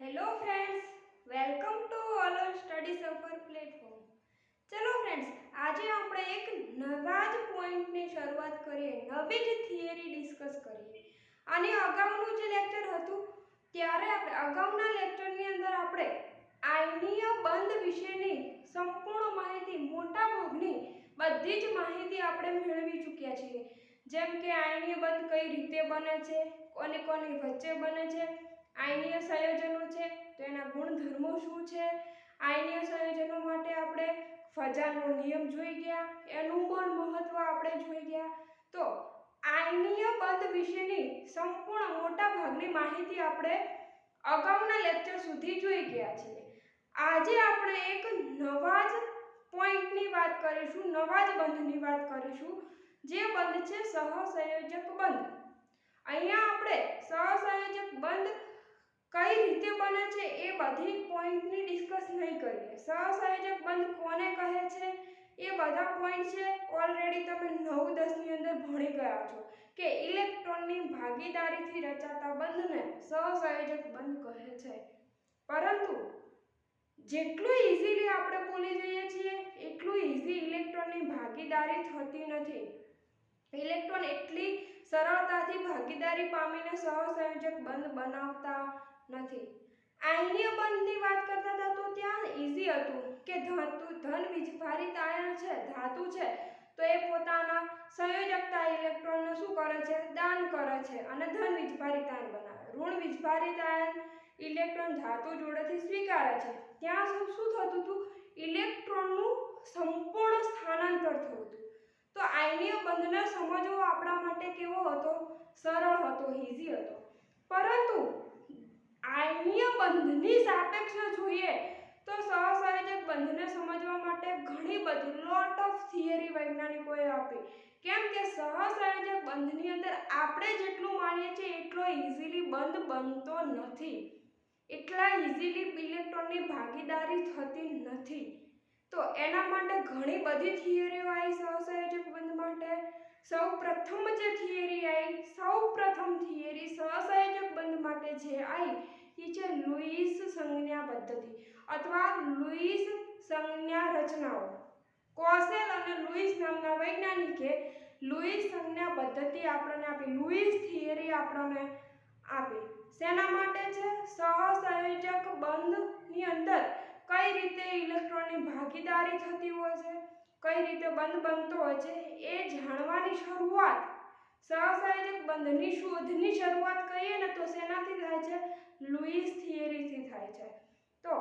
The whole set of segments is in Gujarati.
Hello friends, welcome to all study Safar platform. चलो फ्रेंड्स, આજે આપણે એક નવા જ પોઈન્ટની શરૂઆત કરીએ, નવી જ થિયરી ડિસ્કસ કરીએ. આની અગાઉનું જે લેક્ચર હતું ત્યારે અગાઉના લેક્ચરની અંદર આપણે આયનીય બંધ વિશેની સંપૂર્ણ માહિતી, મોટા ભાગની બધી જ માહિતી આપણે મેળવી ચૂક્યા છીએ. જેમ કે આયનીય બંધ કઈ રીતે બને છે, કોની વચ્ચે બને છે, આયનીય સંયોજનો છે તો એના ગુણધર્મો શું છે, આયનીય સંયોજનો માટે આપણે ફજાનો નિયમ જોઈ ગયા, એનું પણ મહત્વ આપણે જોઈ ગયા. તો આયનીય બંધ વિશેની સંપૂર્ણ મોટા ભાગની માહિતી આપણે અગાઉના લેક્ચર સુધી જોઈ ગયા છીએ. આજે આપણે એક નવા જ પોઈન્ટની વાત કરીશું, નવા જ બંધની વાત કરીશું, જે બંધ છે સહસંયોજક બંધ. અહીંયા આપણે સહસંયોજક બંધ કઈ રીતે બને છે એ બધી પોઈન્ટની ડિસ્કસ નહીં કરીએ. સહસંયોજક બંધ કોને કહે છે એ બધા પોઈન્ટ છે ઓલરેડી તમે 9-10 ની અંદર ભણી ગયા છો કે ઇલેક્ટ્રોનની ભાગીદારીથી રચાતા બંધને સહસંયોજક બંધ કહે છે. પરંતુ જેટલું ઇઝીલી આપણે બોલી જઈએ છીએ એટલું ઇઝી ઇલેક્ટ્રોનની ભાગીદારી થતી નથી. ઇલેક્ટ્રોન એટલી સરળતાથી ભાગીદારી પામીને સહસંયોજક બંધ બનાવતા નથી. આયનીય બંધની વાત કરતા હતા તો ત્યાં ઈઝી હતું કે ધન વીજભારિત આયન છે, ધાતુ છે, તો એ પોતાના સંયોજકતા ઇલેક્ટ્રોનને શું કરે છે, દાન કરે છે અને ધન વીજભારિત આયન બનાવે. ઋણ વીજભારિત આયન ઇલેક્ટ્રોન ધાતુ જોડેથી સ્વીકારે છે. ત્યાં શું થતું હતું, ઇલેક્ટ્રોનનું સંપૂર્ણ સ્થાનાંતર થતું હતું. તો આયનીય બંધને સમજવો આપણા માટે કેવો હતો, સરળ હતો, ઈઝી હતો. પરંતુ આયનીય બંધની સાપેક્ષે જોઈએ તો સહસંયોજક બંધને સમજવા માટે ઘણી બધી લોટ ઓફ થિયરી વૈજ્ઞાનિકોએ આપી. કેમ કે સહસંયોજક બંધની અંદર આપણે જેટલું માનીએ છીએ એટલો ઇઝીલી બંધ બનતો નથી, એટલા ઇઝીલી ઇલેક્ટ્રોનની ભાગીદારી થતી નથી. તો એના માટે ઘણી બધી થિયરીઓ આવી સહસંયોજક બંધ માટે. સૌપ્રથમ જે થિયરી આવી, સૌપ્રથમ થિયરી સહસંયોજક બંધ માટે જે આવી એ છે લુઈસ સંજ્ઞા પદ્ધતિ અથવા લુઈસ સંજ્ઞા રચનાઓ. કોસેલ અને લુઈસ નામના વૈજ્ઞાનિકે લુઈસ સંજ્ઞા પદ્ધતિ આપણને આપી, લુઈસ થિયરી આપણને આપી. શેના માટે છે, સહસંયોજક બંધની અંદર કઈ રીતે ઇલેક્ટ્રોનની ભાગીદારી થતી હોય છે, કઈ રીતે બંધ બનતો હોય છે એ જાણવાની શરૂઆત, સહસંયોજક બંધની શોધની શરૂઆત કરીએ ને તો શેનાથી થાય છે, લુઈસ થિયરીથી થાય છે. તો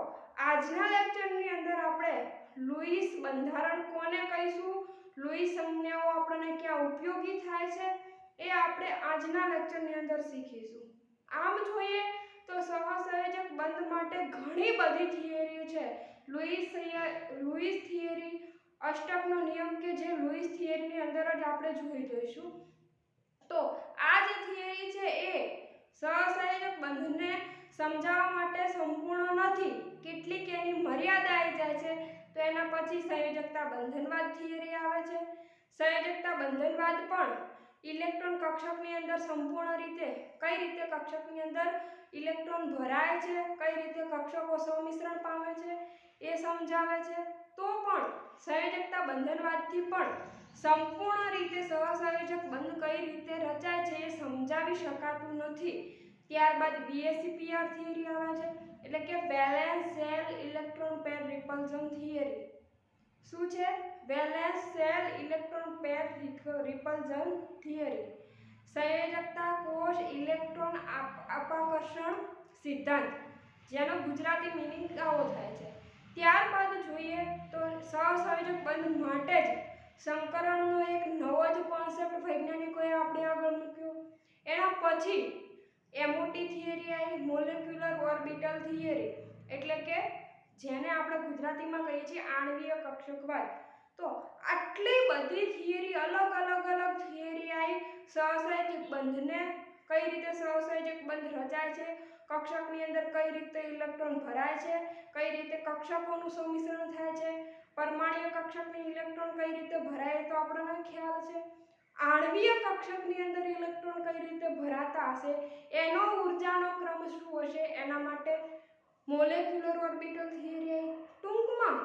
આજના લેક્ચરની અંદર આપણે લુઈસ બંધારણ કોને કહીશું, લુઈસ સંજ્ઞાઓ આપણને ક્યાં ઉપયોગી થાય છે એ આપણે આજના લેક્ચરની અંદર શીખીશું. આમ જોઈએ તો સહસંયોજક બંધ માટે ઘણી બધી થિયરીઓ છે. લુઈસ થિયરી, અષ્ટકનો નિયમ કે જે લુઈસ થિયરીની અંદર જ આપણે જોઈ જોઈશું. તો આ જે થિયરી છે એ સહસંયોજક બંધને સમજાવવા માટે સંપૂર્ણ નથી, કેટલીક એની મર્યાદા આવી જાય છે. તો એના પછી સંયોજકતા બંધનવાદ થિયરી આવે છે. સંયોજકતા બંધનવાદ પણ ઇલેક્ટ્રોન કક્ષકની અંદર સંપૂર્ણ રીતે કઈ રીતે કક્ષકની અંદર ઇલેક્ટ્રોન ભરાય છે, કઈ રીતે કક્ષકો સંમિશ્રણ પામે છે એ સમજાવે છે. તો પણ સંયોજકતા બંધનવાદથી પણ સંપૂર્ણ રીતે સહસંયોજક બંધ કઈ રીતે રચાય છે એ સમજાવી શકાતું નથી. ત્યારબાદ VSEPR થિયરી આવે છે, એટલે કે valence shell electron pair repulsion theory. શું છે, valence shell electron pair repulsion theory. સંયોજકતા કોષ ઇલેક્ટ્રોન અપાકર્ષણ સિદ્ધાંત, જેનો ગુજરાતી મિનિંગ આવો થાય છે. ત્યારબાદ જોઈએ તો સહસંયોજક બંધ માટે જ સંકરણનો એક નવો જ કોન્સેપ્ટ વૈજ્ઞાનિકોએ આપણે આગળ મૂક્યો. એના પછી એમઓટી થિયરી આવી, મોલેક્યુલર ઓર્બિટલ થિયરી, એટલે કે જેને આપણે ગુજરાતીમાં કહીએ છીએ આણ્વીય કક્ષકવાદ. તો આટલી બધી થિયરી, અલગ થિયરી આવી સહસંયોજક બંધને કઈ રીતે સહસંયોજક બંધ રચાય છે, કક્ષકની અંદર કઈ રીતે ઇલેક્ટ્રોન ભરાય છે, કઈ રીતે કક્ષકોનું સંમિશ્રણ થાય છે, પરમાણ્વીય કક્ષકની ઇલેક્ટ્રોન કઈ રીતે ભરાય તો આપણને ખ્યાલ છે. આણ્વીય કક્ષકની અંદર ઇલેક્ટ્રોન કઈ રીતે ભરાતા હશે, એનો ઉર્જાનો ક્રમ શું હશે, એના માટે મોલેક્યુલર ઓર્બિટલ થિયરી આવી. ટૂંકમાં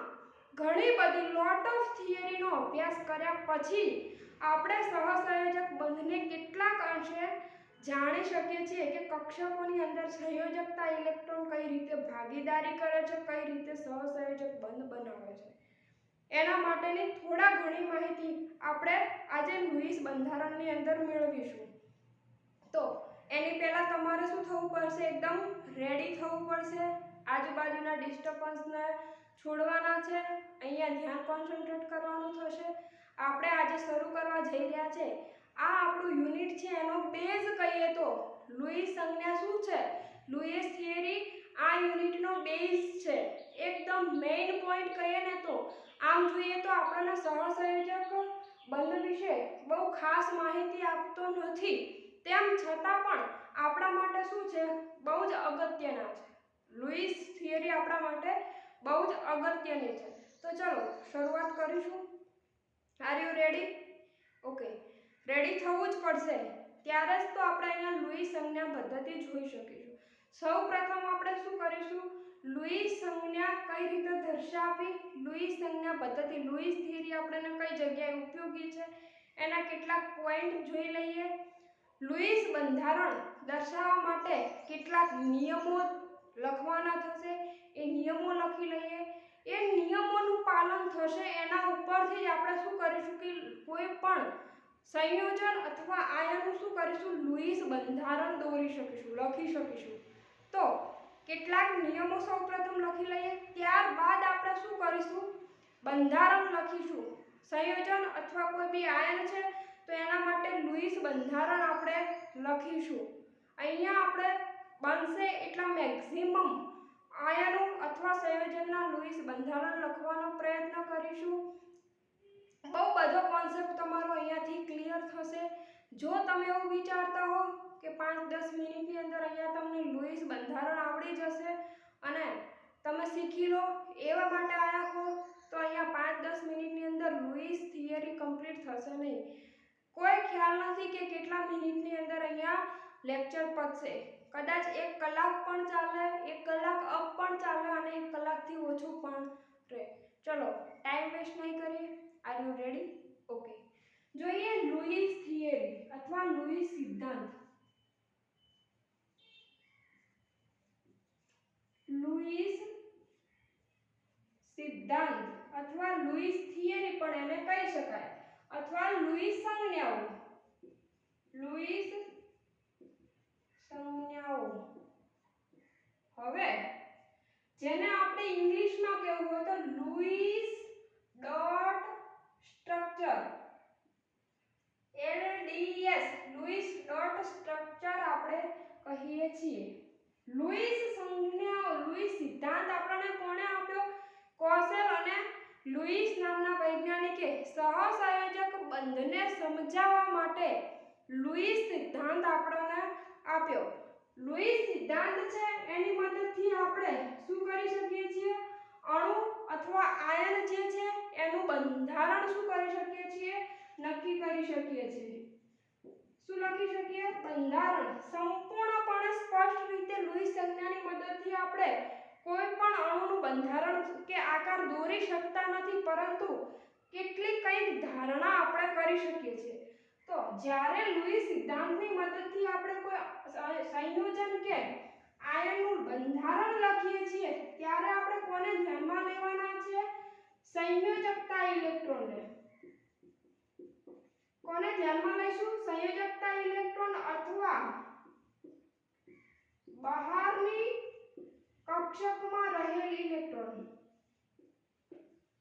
ઘણી બધી લોટ ઓફ થિયરીનો અભ્યાસ કર્યા પછી આપણે સહસંયોજક બંધને કેટલાક અંશે જાણી શકીએ છીએ કે કક્ષકોની અંદર સંયોજકતા ઇલેક્ટ્રોન કઈ રીતે ભાગીદારી કરે છે, કઈ રીતે સહસંયોજક બંધ બનાવે છે. એના માટેની થોડા ઘણી માહિતી આપણે આજે લુઈસ બંધારણની અંદર મેળવીશું. તો એની પહેલા તમારે શું થવું પડશે? એકદમ રેડી થવું પડશે. આજુબાજુના ડિસ્ટર્બન્સને છોડવાના છે. અહીંયા ધ્યાન કોન્સન્ટ્રેટ કરવાનું થશે. આપણે આજે શરૂ કરવા જઈ રહ્યા છે. આ આપણું યુનિટ છે, એનો બેઝ કહીએ તો લુઈસ સંજ્ઞા શું છે? લુઈસ થિયરી આ યુનિટનો બેઝ છે. એકદમ મેઇન પોઈન્ટ કહીએ ને તો આમ જોઈએ તો આપણને સહસંયોજક બંધ વિશે બહુ ખાસ માહિતી આપતો નથી. તેમ છતાં પણ આપણા માટે શું છે? બહુ જ અગત્યના છે. લુઈસ થિયરી આપણા માટે બહુ જ અગત્યની છે. તો ચલો શરૂઆત કરીશું. Are you ready? Okay, ready થવું જ પડશે. ત્યારે જ તો આપણે અહીંયા લુઈસ સંજ્ઞા પદ્ધતિ જોઈ શકીશું. સૌપ્રથમ આપણે શું કરીશું? લુઈસ સંજ્ઞા કઈ રીતે દર્શાવવી, લુઈસ સંજ્ઞા પદ્ધતિ, લુઈસ થિયરી આપણને કઈ જગ્યાએ ઉપયોગી છે એના કેટલાક પોઈન્ટ જોઈ લઈએ. લુઈસ બંધારણ દર્શાવવા માટે કેટલાક નિયમો લખવાના થશે. એ નિયમો લખી લઈએ. એ નિયમોનું પાલન થશે એના ઉપરથી જ આપણે શું કરીશું કે કોઈ પણ સંયોજન અથવા આયનનું શું કરીશું? લુઈસ બંધારણ દોરી શકીશું, લખી શકીશું. તો કેટલાક નિયમો સૌપ્રથમ લખી લઈએ. ત્યારબાદ આપણે શું કરીશું? બંધારણ લખીશું. સંયોજન અથવા કોઈ બી આયન છે તો એના માટે લુઈસ બંધારણ આપણે લખીશું. અહીંયા આપણે બનશે એટલા મેક્સિમમ આયનો અથવા સંયોજનના લુઈસ બંધારણ લખવાનો પ્રયત્ન કરીશું. બહુ બધો કોન્સેપ્ટ તમારો અહીંયાથી ક્લિયર થશે. જો તમે એવું વિચારતા હો કે 5-10 મિનિટની અંદર અહીંયા તમને લુઈસ બંધારણ આવડી જશે અને તમે શીખી લો એવા માટે આવ્યા હો તો અહીંયા 5-10 મિનિટની અંદર લુઈસ થિયરી કમ્પ્લીટ થશે નહીં. કોઈ ખ્યાલ નથી કે કેટલા મિનિટની અંદર અહીંયા લેક્ચર પતશે. કદાચ 1 કલાક પણ ચાલે, 1 કલાક અપ પણ ચાલે અને 1 કલાકથી ઓછું પણ રહે. ચલો ટાઈમ વેસ્ટ નહીં કરીએ. Are you ready? ઓકે, જોઈએ લુઈસ થિયરી અથવા લુઈસ સિદ્ધાંત. લુઈસ સિદ્ધાંત અથવા લુઈસ થિયરી પણ એને કહી શકાય અથવા લુઈસ સંજ્ઞાઓ. લુઈસ સંજ્ઞાઓ. હવે જેને આપણે ઇંગ્લિશમાં કહેવું હોય તો Louis dot structure, LDS, Louis dot structure આપણે કહીએ છીએ. લુઈસ સંજ્ઞાઓ, લુઈસ સિદ્ધાંત આપણને કોણે આપ્યો? કોસેલ અને લુઈસ નામના વૈજ્ઞાનિકે સહસંયોજક બંધને સમજાવવા માટે લુઈસ સિદ્ધાંત આપણને આપ્યો. લુઈસ સિદ્ધાંત છે એની મદદથી આપણે શું કરી શકીએ છીએ? અણુ અથવા આયન જે છે એનું બંધારણ શું કરી શકીએ છીએ? નક્કી કરી શકીએ છીએ. શું લખી શકીએ? બંધારણ. સંપૂર્ણપણે સ્પષ્ટ રીતે લુઈસ સંજ્ઞાની મદદથી આપણે કોઈ પણ અણુનું બંધારણ કે આકાર દોરી શકતા નથી, પરંતુ કેટલીક કંઈક ધારણા આપણે કરી શકીએ છીએ. તો જ્યારે લુઈસ સિદ્ધાંતની મદદથી આપણે કોઈ સંયોજન કે આયનનું બંધારણ લખીએ છીએ ત્યારે આપણે કોને ધ્યાનમાં લેવાના છે? સંયોજકતા ઇલેક્ટ્રોનને. કોને ધ્યાનમાં લઈશું? સંયોજકતા ઇલેક્ટ્રોન અથવા બહારની કક્ષકમાં રહેલ ઇલેક્ટ્રોન.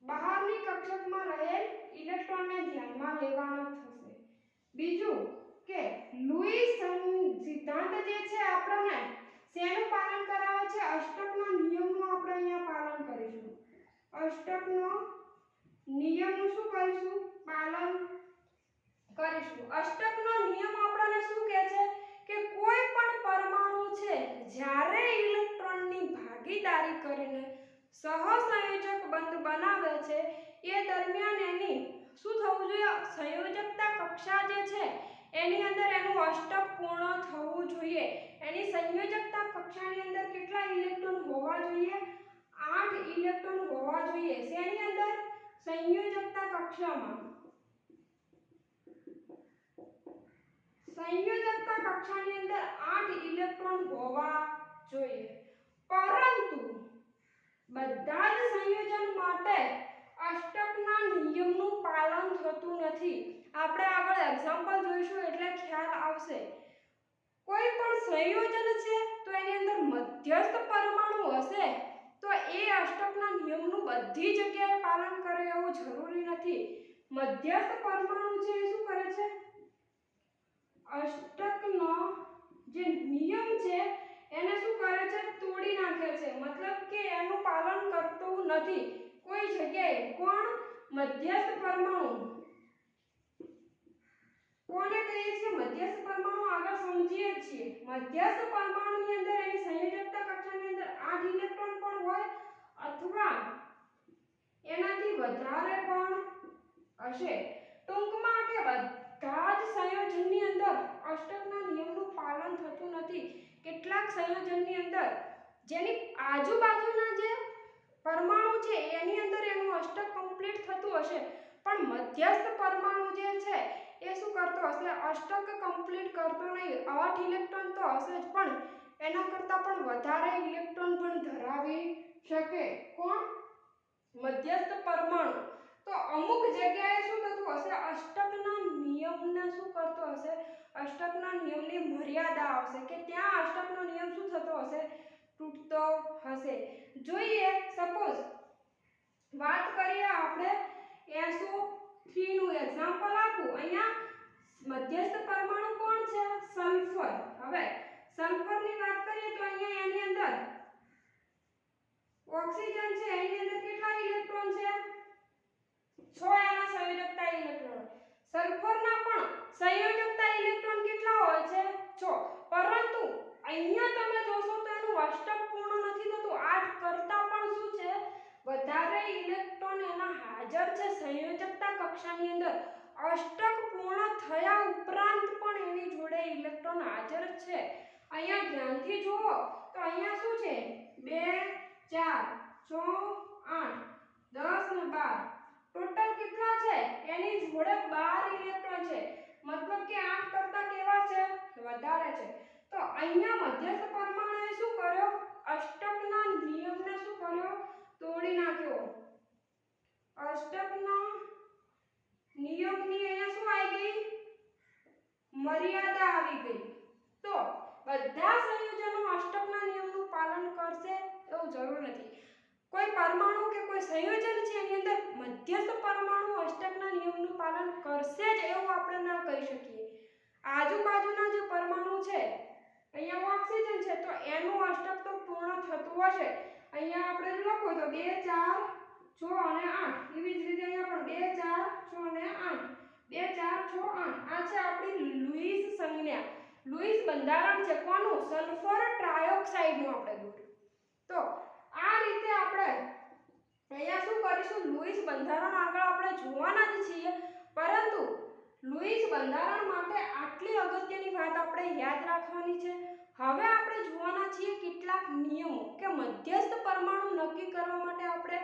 બહારની કક્ષકમાં રહેલ ઇલેક્ટ્રોનને ધ્યાનમાં લેવાના થશે. બીજું કે લુઈસ સિદ્ધાંત જે છે આપણને શેનું પાલન કરાવે છે? અષ્ટકના નિયમનું આપણે અહીંયા પાલન કરીશું. અષ્ટકનો નિયમનું શું કરીશું? પાલન કરીશું. અષ્ટકનો નિયમ આપણને શું કહે છે કે કોઈ પણ પરમાણુ છે જ્યારે ઇલેક્ટ્રોનની ભાગીદારી કરીને સહસંયોજક બંધ બનાવે છે એ દરમિયાન એની શું થવું જોઈએ? સંયોજકતા કક્ષા જે છે એની અંદર એનું અષ્ટક પૂર્ણ થવું જોઈએ. એની સંયોજકતા કક્ષાની અંદર કેટલા ઇલેક્ટ્રોન હોવા જોઈએ? 8 ઇલેક્ટ્રોન હોવા જોઈએ. શેની અંદર? સંયોજકતા કક્ષામાં. સંયોજકતા કક્ષાની અંદર 8 ઇલેક્ટ્રોન હોવા જોઈએ. પરંતુ બધા જ સંયોજન માટે અષ્ટકના નિયમનું પાલન થતું નથી. આપણે આગળ એક્ઝામ્પલ જોઈશું એટલે ખ્યાલ આવશે. કોઈ પણ સંયોજન છે તો એની અંદર મધ્યસ્થ પરમાણુ હશે તો એ અષ્ટકના નિયમનું બધી જગ્યાએ પાલન કરે એવું જરૂરી નથી. મધ્યસ્થ પરમાણુ છે એ શું કરે છે? અષ્ટકનો જે નિયમ છે એને શું કરે છે? તોડી નાખે છે. મતલબ કે એનું પાલન કરતું નથી કોઈ જગ્યાએ. કોણ? મધ્યસ્થ પરમાણુ. કોને કહીએ છીએ મધ્યસ્થ પરમાણુ? આગળ સમજીએ છીએ. મધ્યસ્થ પરમાણુની અંદર એની સંયોજકતા કક્ષાની અંદર 8 ઇલેક્ટ્રોન પણ હોય અથવા એનાથી વધારે પણ હશે. ટૂંકમાં કે બધા જ સંયોજનની અંદર અષ્ટકના નિયમનું પાલન થતું નથી. કેટલાક સંયોજનની અંદર જેની આજુબાજુના જે પરમાણુ છે એની અંદર એનું અષ્ટક કમ્પ્લીટ થતું હશે પણ મધ્યસ્થ પરમાણુ જે છે એ શું કરતો હશે? અષ્ટક કમ્પ્લીટ કરતો નહીં. 8 ઇલેક્ટ્રોન તો હશે જ પણ એના કરતાં પણ વધારે ઇલેક્ટ્રોન પણ ધરાવી શકે. કોણ? મધ્યસ્થ પરમાણુ. તો અમુક જગ્યાએ શું થતું હશે? અષ્ટકના નિયમને શું કરતો હશે? અષ્ટકના નિયમની મર્યાદા આવશે કે ત્યાં અષ્ટકનો નિયમ શું થતો હશે? તૂટતો હશે. જોઈએ સપોઝ વાત કરીએ આપણે SO3 નું એક્ઝામ્પલ આપું. અહીંયા મધ્યસ્થ પરમાણુ કોણ છે? સલ્ફર. હવે સલ્ફરની વાત કરીએ તો અહીંયા એની અંદર ઓક્સિજન છે એની અંદર કેટલા ઇલેક્ટ્રોન છે? 6 એના સંયોજકતા ઇલેક્ટ્રોન. સલ્ફરના પણ સંયોજકતા ઇલેક્ટ્રોન કેટલા હોય છે? 6. પરંતુ અહીંયા તમે જોશો તો એનું અષ્ટક પૂર્ણ નથી થતું. 8 કરતાં પણ શું છે? વધારે ઇલેક્ટ્રોન એના હાજર છે સંયોજકતા કક્ષાની અંદર. અષ્ટક પૂર્ણ થયા ઉપરાંત પણ એની જોડે ઇલેક્ટ્રોન હાજર છે. અહીંયા ધ્યાનથી જુઓ તો અહીંયા શું છે? 2 4 6 8 10 ને 12 ટોટલ કેટલા છે? એની જોડે 12 ઇલેક્ટ્રોન છે. મતલબ કે 8 કરતાં કેવા છે? વધારે છે. તો અહીંયા મધ્યસ્થ પરમાણુએ શું કર્યો? અષ્ટકના નિયમને શું કર્યો? તોડી નાખ્યો. અષ્ટકના નિયમની અહીંયા શું આવી ગઈ? મર્યાદા આવી ગઈ. તો બધા સંયોજનો અષ્ટકના નિયમનું પાલન કરશે એવું જરૂર નથી. કોઈ પરમાણુ કે કોઈ સંયોજન છે એની અંદર મધ્યસ્થ પરમાણુ અષ્ટકના નિયમનું પાલન કરશે જ એવું આપણે ના કહી શકીએ. આજુબાજુના જે પરમાણુ છે અહીંયા ઓક્સિજન છે તો એનું અષ્ટક તો પૂર્ણ થતું હશે. અહીંયા આપણે લખો તો 2 4 6 અને 8. એવી જ રીતે અહીંયા પણ 2 4 6 અને 8. 2 4 6 8. આ છે આપણી લુઈસ સંજ્ઞા. લુઈસ બંધારણ છે કોનું? સલ્ફર ટ્રાયોક્સાઇડનું આપણે દોર્યું. તો આ રીતે આપણે અહીંયા શું કરીશું? લુઈસ બંધારણ આગળ આપણે જોવાના જ છીએ પરંતુ લુઈસ બંધારણ માટે આટલી અગત્યની વાત આપણે યાદ રાખવાની છે. હવે આપણે જોવાના છીએ કેટલાક નિયમો કે મધ્યસ્થ પરમાણુ નક્કી કરવા માટે આપણે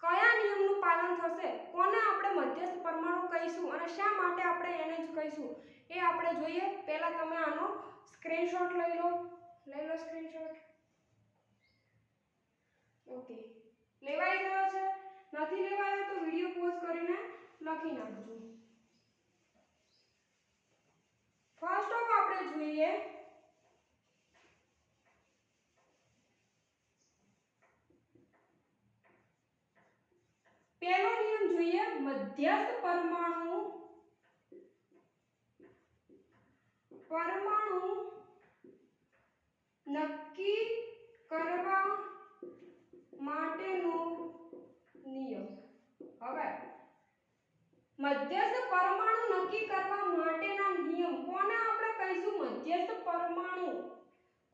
કયા નિયમનું પાલન થશે, કોને આપણે મધ્યસ્થ પરમાણુ કહીશું અને શા માટે આપણે એને જ કહીશું એ આપણે જોઈએ. પહેલા તમે આનો સ્ક્રીનશોટ લઈ લો સ્ક્રીનશોટ. ઓકે, લેવાઈ ગયો છે? નથી લેવાયો તો વિડિયો પોઝ કરીને લખી નાખજો. ફર્સ્ટ ઓફ આપણે જોઈએ પહેલો નિયમ જોઈએ મધ્યસ્થ પરમાણુ નક્કી કરવા માટેનો નિયમ. હવે મધ્યસ્થ પરમાણુ નક્કી કરવા માટેના નિયમ કોને આપણે કહીશું? મધ્યસ્થ પરમાણુ.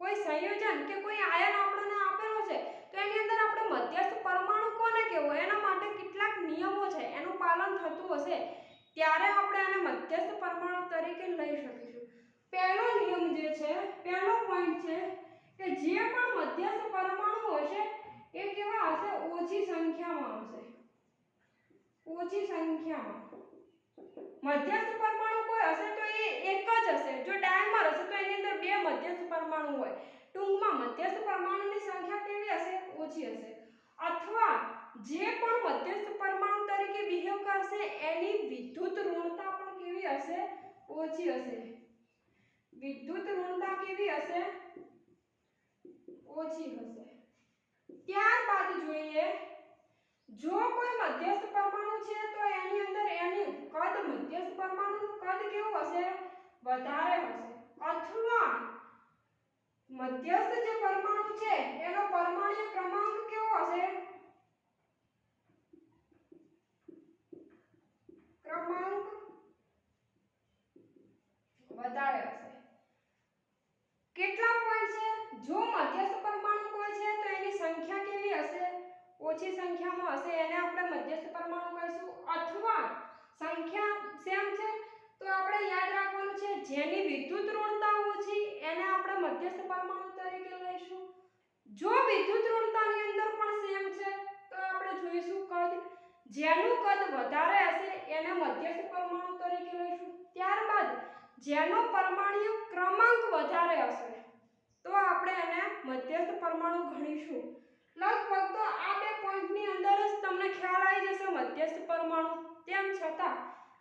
કોઈ સંયોજન કે કોઈ આયન આપણને આપેલો છે તો એની અંદર આપણે મધ્યસ્થ પરમાણુ કોને કહેવો એના માટે કેટલાક નિયમો છે એનું પાલન થતું હશે ત્યારે આપણે આને મધ્યસ્થ પરમાણુ તરીકે લઈ શકીશું. પહેલો નિયમ જે છે, પહેલો પોઈન્ટ છે કે જે પણ મધ્યસ્થ પરમાણુ હશે સંખ્યામાં હશે, ઓછી સંખ્યામાં. મધ્યસ્થ પરમાણુ કોઈ હશે તો એ એક જ હશે. જો ડાયમર હશે તો એની અંદર બે મધ્યસ્થ પરમાણુ હોય. ટૂંકમાં મધ્યસ્થ પરમાણુની સંખ્યા કેવી હશે? ઓછી હશે. અથવા જે પણ મધ્યસ્થ પરમાણુ તરીકે બિહેવ કરશે એની વિદ્યુત ઋણતા પણ કેવી હશે? ઓછી હશે. વિદ્યુત ઋણતા કેવી હશે? ઓછી હશે. ત્યારબાદ જોઈએ, જો કોઈ મધ્યસ્થ પરમાણુ છે તો એની અંદર એની કદ, મધ્યસ્થ પરમાણુનું કદ કેવું હશે? વધારે હશે. અથવા મધ્યસ્થ જે પરમાણુ છે એનો પરમાણ્વીય ક્રમાંક કેવો હશે? ક્રમાંક વધારે હશે. કેટલા પોઈન્ટ છે? જો મધ્યસ્થ પરમાણુ કોઈ છે તો એની સંખ્યા કેવી હશે? ઓછી સંખ્યામાં હશે, એને આપણે મધ્યસ્થ પરમાણુ કહીશું. અથવા સંખ્યા સેમ છે તો આપણે યાદ રાખવાનું છે જેની વિદ્યુત ઋણતા ઓછી એને આપણે મધ્યસ્થ પરમાણુ તરીકે લઈશું. જો વિદ્યુત ઋણતાની અંદર પણ સેમ છે તો આપણે જોઈશું કદ, જેનું કદ વધારે હશે એને મધ્યસ્થ પરમાણુ તરીકે લઈશું. ત્યારબાદ જેનો પરમાણ્વીય ક્રમાંક વધારે હશે તો આપણે એને મધ્યસ્થ પરમાણુ ગણીશું. લગભગ તો આ બે પોઈન્ટની અંદર જ તમને ખ્યાલ આવી જશે મધ્યસ્થ પરમાણુ. તેમ છતાં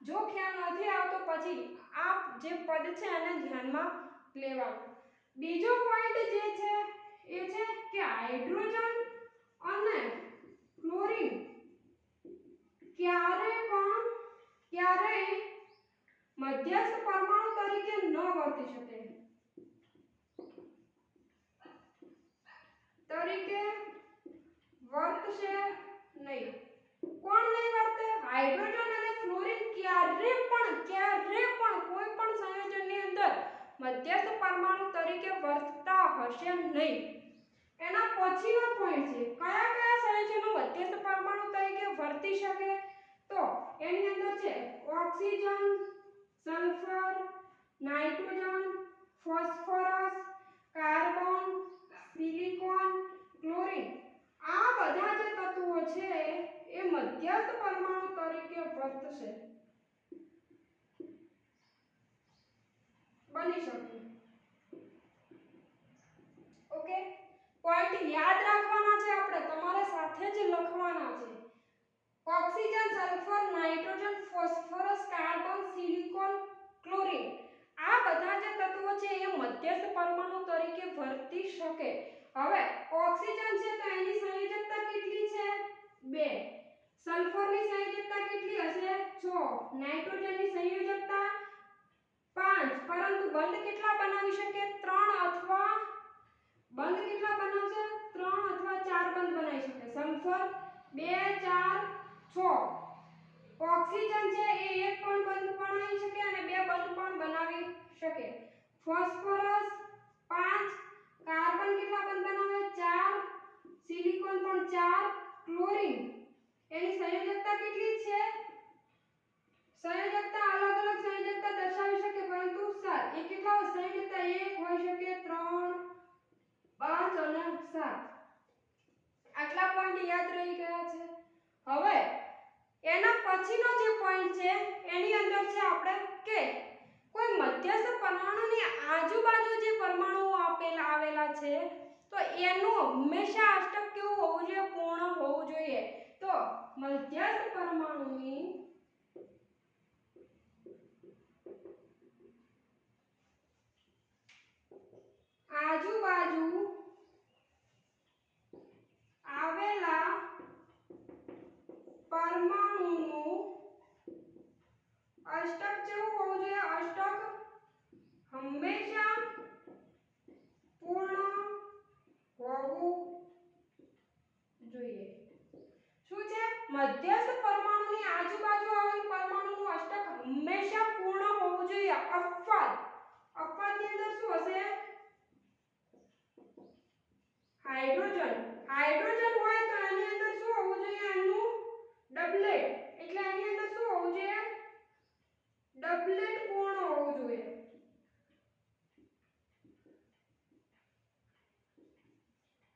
જો ખ્યાલ નથી આવતો પછી આ જે પદ છે એને ધ્યાનમાં લેવાનું. બીજો પોઈન્ટ જે છે એ છે કે હાઇડ્રોજન અને ક્લોરીન ક્યારેય મધ્યસ્થ પરમાણુ તરીકે ન વર્તી શકે. વર્તશે નહીં. કોણ નહીં વર્તે? હાઇડ્રોજન અને ફ્લોરિન ક્યારે પણ કોઈ પણ સંયોજનની અંદર મધ્યસ્થ પરમાણુ તરીકે વર્તતા હશે નહીં. એના પછીનો પોઈન્ટ છે કયા કયા સંયોજનો મધ્યસ્થ પરમાણુ તરીકે વર્તી શકે? તો એની અંદર છે oxygen, sulphur, nitrogen, phosphorus, carbon, silicon, chlorine. આ બધા જે તત્વો છે એ મધ્યસ્થ પરમાણુ તરીકે વર્તશે, બની શકે. ઓકે, પોઈન્ટ યાદ રાખવાના છે, આપણે તમારે સાથે જ લખવાના છે. Oxygen, sulphur, nitrogen, phosphorus, carbon, silicon, chlorine. આ બધા જે તત્વો છે એ મધ્યસ્થ પરમાણુ તરીકે વર્તી શકે. હવે ઓક્સિજન છે તો એની સંયોજકતા કેટલી છે? 2. સલ્ફરની સંયોજકતા કેટલી હશે? 6. નાઇટ્રોજનની સંયોજકતા 5. પરંતુ બંધ કેટલા બનાવી શકે? 3 અથવા બંધ કેટલા બનાવશે? 3 અથવા 4 બંધ બનાવી શકે. સલ્ફર 2, 4, 6. ઓક્સિજન છે એ એક પણ બંધ બનાવી શકે અને 2 બંધ પણ બનાવી શકે. ફોસ્ફરસ 5. કાર્બન કેટલા બંધ બનાવે? 4. સિલિકોન પણ 4. ક્લોરીન એની સંયોજકતા કેટલી છે? સંયોજકતા અલગ અલગ સંયોજકતા દર્શાવી શકે પરંતુ સર એ કેટલા સંયોજકતા? 1 હોઈ શકે, 3, 5 અને 7. આટલા પોઈન્ટ યાદ રહી ગયા છે. હવે એના પછીનો જે પોઈન્ટ છે એની અંદર છે આપણે કે કોઈ મધ્યસ્થ પરમાણુની આજુબાજુ જે પરમાણુઓ આવેલા છે તો એનું હંમેશા અષ્ટક કેવું હોવું જોઈએ? પૂર્ણ હોવું જોઈએ. તો મધ્યસ્થ પરમાણુની આજુબાજુ આવેલા પરમાણુનું અષ્ટક કેવું હોવું જોઈએ? અષ્ટક હંમેશા પૂર્ણ હોવું જોઈએ. શું છે? મધ્યસ્થ પરમાણુની આજુબાજુ આવેલ પરમાણુનું અષ્ટક હંમેશા પૂર્ણ હોવું જોઈએ. અપવાદની અંદર શું હશે? હાઇડ્રોજન હોય તો એની અંદર શું હોવું જોઈએ? એનું ડબલેટ. એટલે એની અંદર શું હોવું જોઈએ? ડબલેટ પૂર્ણ હોવું જોઈએ.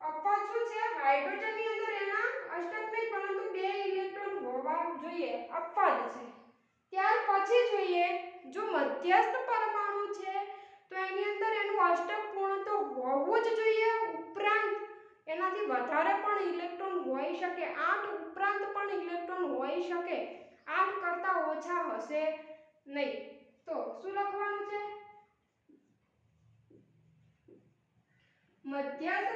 અપવાદ શું છે? હાઇડ્રોજનની અંદર એના અષ્ટક નહીં પરંતુ 2 જોઈએ અપવાદ છે. ત્યાર પછી જોઈએ જો મધ્યસ્થ પરમાણુ છે તો એની અંદર એનું અષ્ટક પૂર્ણ તો હોવું જ જોઈએ, ઉપરાંત એનાથી વધારે પણ ઇલેક્ટ્રોન હોઈ શકે, 8 ઉપરાંત પણ ઇલેક્ટ્રોન હોઈ શકે, 8 કરતાં ઓછા હશે નહીં. તો શું લખવાનું છે? મધ્યસ્થ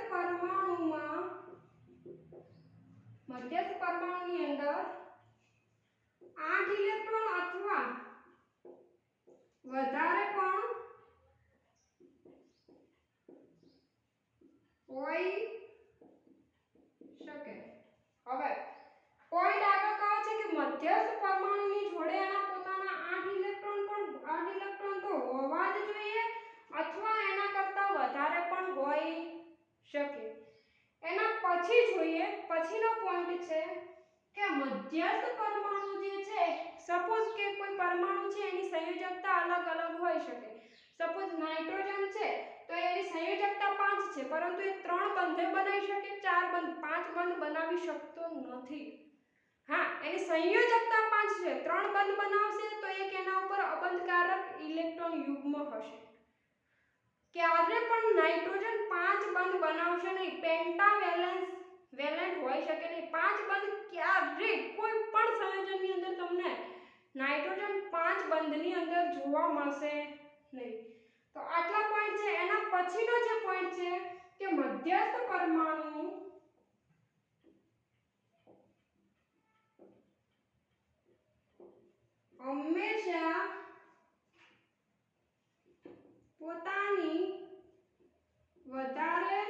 પરમાણુની અંદર 8 ઇલેક્ટ્રોન અથવા વધારે પણ હોઈ શકે. હવે પોઈન્ટ આગળ કહે છે કે મધ્યસ્થ પરમાણુની જોડે એના પોતાના 8 ઇલેક્ટ્રોન તો હોવા જ જોઈએ અથવા એના કરતાં વધારે પણ હોઈ શકે. એના પછી જોઈએ પછીનો પોઈન્ટ છે કે મધ્યસ્થ પરમાણુ જે છે, સપોઝ કે કોઈ પરમાણુ છે એની સંયોજકતા અલગ અલગ હોઈ શકે. સપોઝ નાઇટ્રોજન છે તો એની સંયોજકતા 5 છે પરંતુ એ 3 બંધે બનાવી શકે, 4 બંધ, 5 બંધ બનાવી શકતો નથી. હા, એની સંયોજકતા 5 છે, 3 બંધ બનાવશે તો એક એના ઉપર અબંધકારક ઇલેક્ટ્રોન યુગ્મ હશે. ક્યારે પણ નાઇટ્રોજન 5 બંધ બનાવશે નહીં, પેન્ટાવેલેન્ટ હોઈ શકે નહીં. 5 બંધ ક્યારે કોઈ પણ સંયોજનની અંદર તમને નાઇટ્રોજન 5 બંધની અંદર જોવા મળશે નહીં. તો આટલા પોઈન્ટ છે. એના પછીનો જે પોઈન્ટ છે કે મધ્યસ્થ પરમાણુ હંમેશા પોતાની વધારે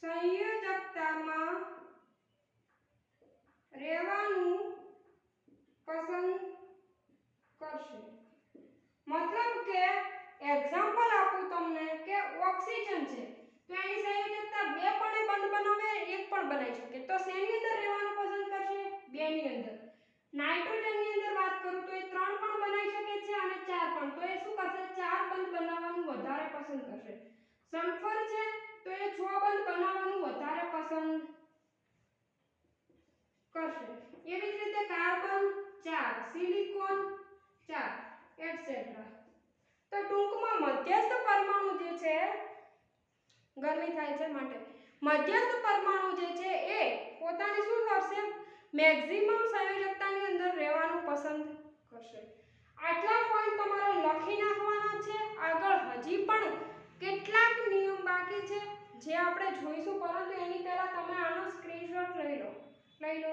સંયોજકતામાં રહેવાનું પસંદ કરશે. મતલબ કે એક્ઝામ્પલ આપું તમને કે ઓક્સિજન છે તો એની સંયોજકતા 2 પણ બંધ બનાવે, 1 પણ બનાવી શકે, તો શેની અંદર રહેવાનું પસંદ કરશે? 2 ની અંદર. નાઇટ્રોજનની અંદર વાત કરું તો એ 3 પણ બનાવી શકે છે અને 4 પણ, તો એ શું કરશે? 4 બંધ બનાવવાનું વધારે પસંદ કરશે. સલ્ફર છે તો એ 6 બંધ બનાવવાનું વધારે પસંદ કરશે. એવી જ રીતે કાર્બન 4, સિલિકોન 4 એટસેટ્રા. તો ટૂંકમાં મધ્યસ્થ પરમાણુ જે છે, ગરમી થાય છે માટે મધ્યસ્થ પરમાણુ જે છે એ પોતાની શું કરશે? મેક્સિમમ સંયોજકતાની અંદર રહેવાનું પસંદ કરશે. આટલા પોઈન્ટ તમારે લખી નાખવાના છે. આગળ હજી પણ કેટલાક નિયમ બાકી છે જે આપણે જોઈશું, પરંતુ એની પહેલા તમે આનો સ્ક્રીનશોટ લઈ લો.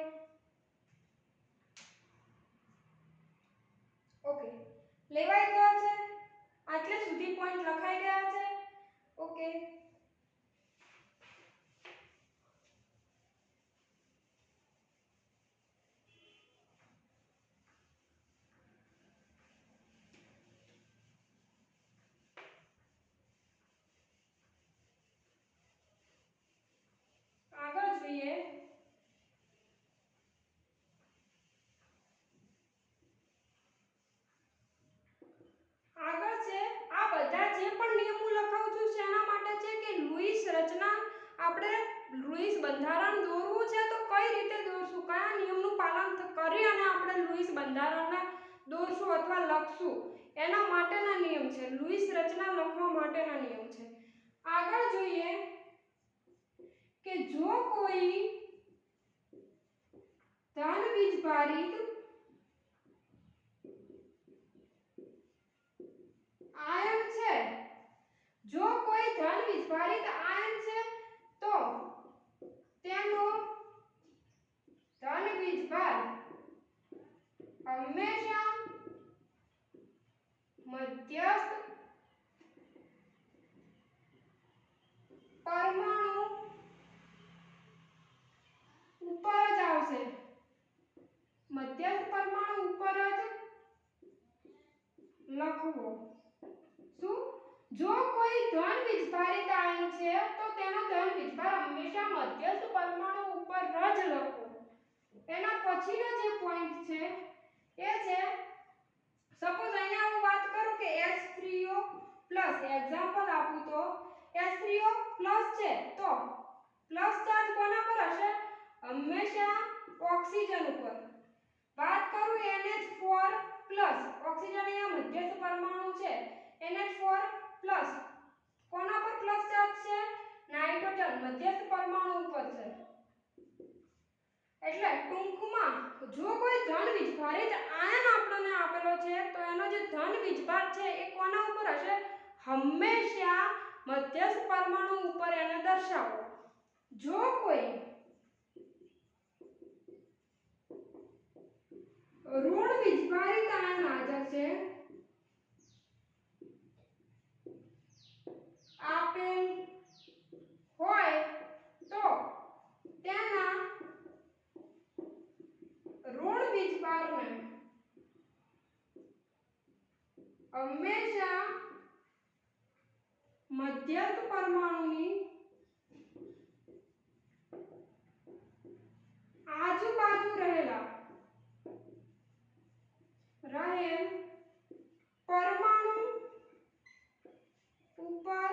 ઓકે, લેવાઈ ગયો છે? આટલે સુધી પોઈન્ટ લખાઈ ગયા છે? ઓકે. આગળ જોઈએ આ બધા જે પણ નિયમો લખાવું છું શેના માટે છે કે લુઈસ રચના, આપણે લુઈસ બંધારણ દોરવું છે તો કઈ રીતે દોરશું, કયા નિયમનું પાલન કરી અને આપણે લુઈસ બંધારણને દોરશું અથવા લખશું, એના માટેના નિયમ છે. લુઈસ રચના લખવા માટેના નિયમ છે. આગળ જોઈએ કે જો કોઈ ધન વીજભારિત આયન છે, જો કોઈ ધન વીજભારિત આયન છે તો તેનો ધન વીજભાર હંમેશા મધ્યસ્થ પરમાણુ ઉપર જ આવશે. મધ્યસ્થ પરમાણુ ઉપર જ લખવો. શું? જો કોઈ ધન વીજભારિત આયન છે તો તેનો ધન વીજભાર હંમેશા મધ્યસ્થ પરમાણુ ઉપર જ લખવો. એના પછીનો જે પોઈન્ટ છે એ છે, સપોઝ અહીંયા હું વાત કરું કે H3O+, એક્ઝામ્પલ આપું તો H3O+ છે તો પ્લસ ચાર્જ કોના પર હશે? હંમેશા ઓક્સિજન ઉપર વાત કરું NH4 પ્લસ, ઓક્સિજન અહીંયા મધ્યસ્થ પરમાણુ છે NH4 પ્લસ, કોના પર પ્લસ ચાર્જ છે? નાઇટ્રોજન મધ્યસ્થ પરમાણુ ઉપર છે. એટલે ટૂંકમાં જો કોઈ ધન વીજભારિત આયન આપણને આપેલો છે તો એનો જે ધન વીજભાર છે એ કોના ઉપર હશે? હંમેશા મધ્યસ્થ પરમાણુ ઉપર એને દર્શાવો. જો કોઈ ઋણ વીજભારિત આયન હાજર છે આપેલ હોય તો તેના ઋણ વીજભારને હંમેશા મધ્યસ્થ પરમાણુની આજુબાજુ રહેલ પરમાણુ ઉપર